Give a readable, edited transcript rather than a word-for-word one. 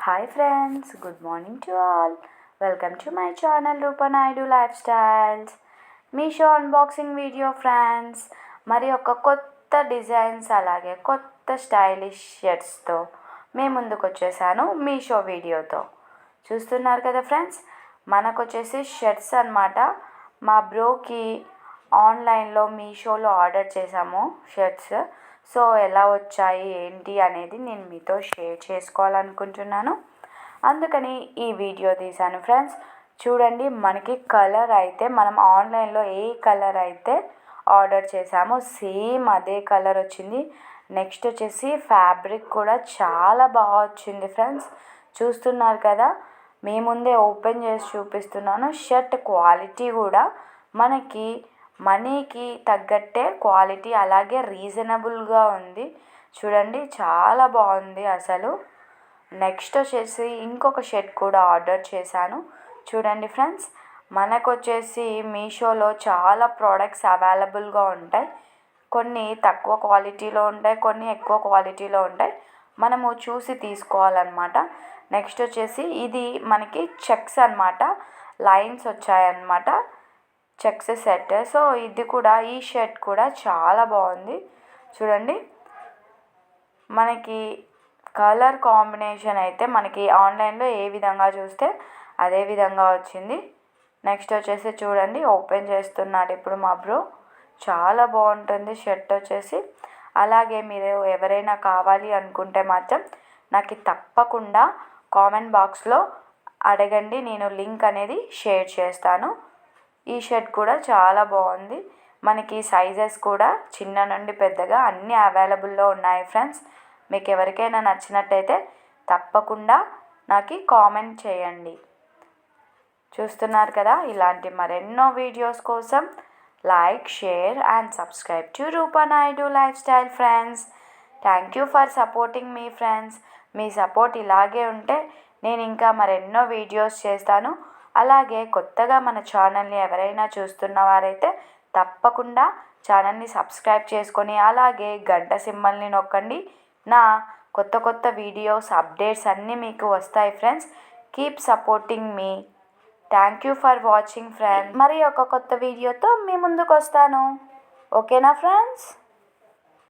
Hi friends, good morning to all. Welcome to my channel Rupa Naidu lifestyles. Meesho unboxing video friends. మరి ఒక కొత్త designs అలాగే కొత్త stylish షర్ట్స్తో మేము ముందుకు వచ్చేసాను మీషో వీడియోతో. చూస్తున్నారు కదా ఫ్రెండ్స్, మనకు వచ్చేసి షర్ట్స్ అన్నమాట. మా బ్రోకి ఆన్లైన్లో మీషోలో ఆర్డర్ చేసాము షర్ట్స్. సో ఎలా వచ్చాయి ఏంటి అనేది నేను మీతో షేర్ చేసుకోవాలనుకుంటున్నాను. అందుకని ఈ వీడియో తీశాను ఫ్రెండ్స్. చూడండి, మనకి కలర్ అయితే మనం ఆన్లైన్లో ఏ కలర్ అయితే ఆర్డర్ చేసామో సేమ్ అదే కలర్ వచ్చింది. నెక్స్ట్ వచ్చేసి ఫ్యాబ్రిక్ కూడా చాలా బాగా వచ్చింది ఫ్రెండ్స్. చూస్తున్నారు కదా, మీ ముందే ఓపెన్ చేసి చూపిస్తున్నాను. షర్ట్ క్వాలిటీ కూడా మనకి మనీకి తగ్గట్టే క్వాలిటీ, అలాగే రీజనబుల్గా ఉంది. చూడండి, చాలా బాగుంది అసలు. నెక్స్ట్ వచ్చేసి ఇంకొక షర్ట్ కూడా ఆర్డర్ చేశాను. చూడండి ఫ్రెండ్స్, మనకు వచ్చేసి మీషోలో చాలా ప్రోడక్ట్స్ అవైలబుల్గా ఉంటాయి. కొన్ని తక్కువ క్వాలిటీలో ఉంటాయి, కొన్ని ఎక్కువ క్వాలిటీలో ఉంటాయి. మనము చూసి తీసుకోవాలన్నమాట. నెక్స్ట్ వచ్చేసి ఇది మనకి చెక్స్ అన్నమాట, లైన్స్ వచ్చాయన్నమాట, చెక్స్ సెట్. సో ఇది కూడా, ఈ షర్ట్ కూడా చాలా బాగుంది. చూడండి, మనకి కలర్ కాంబినేషన్ అయితే మనకి ఆన్లైన్లో ఏ విధంగా చూస్తే అదే విధంగా వచ్చింది. నెక్స్ట్ వచ్చేసి చూడండి, ఓపెన్ చేస్తున్నాడు ఇప్పుడు మా బ్రో. చాలా బాగుంటుంది షర్ట్ వచ్చేసి. అలాగే మీరు ఎవరైనా కావాలి అనుకుంటే మాత్రం నాకు తప్పకుండా కామెంట్ బాక్స్లో అడగండి, నేను లింక్ అనేది షేర్ చేస్తాను. ఈ షర్ట్ కూడా చాలా బాగుంది. మనకి సైజెస్ కూడా చిన్న నుండి పెద్దగా అన్నీ అవైలబుల్లో ఉన్నాయి ఫ్రెండ్స్. మీకు ఎవరికైనా నచ్చినట్టయితే తప్పకుండా నాకు కామెంట్ చేయండి. చూస్తున్నారు కదా, ఇలాంటి మరెన్నో వీడియోస్ కోసం like, share and subscribe to Rupa Naidu lifestyle friends. Thank you for supporting మీ ఫ్రెండ్స్. మీ సపోర్ట్ ఇలాగే ఉంటే నేను ఇంకా మరెన్నో వీడియోస్ చేస్తాను. అలాగే కొత్తగా మన ఛానల్ని ఎవరైనా చూస్తున్న వారైతే తప్పకుండా ఛానల్ని సబ్స్క్రైబ్ చేసుకొని అలాగే గంట సింబల్ని నొక్కండి. నా కొత్త కొత్త వీడియోస్ అప్డేట్స్ అన్నీ మీకు వస్తాయి friends. Keep supporting me. Thank you for watching friends. మరి ఒక కొత్త వీడియోతో మీ ముందుకు వస్తాను. ఓకేనా ఫ్రెండ్స్?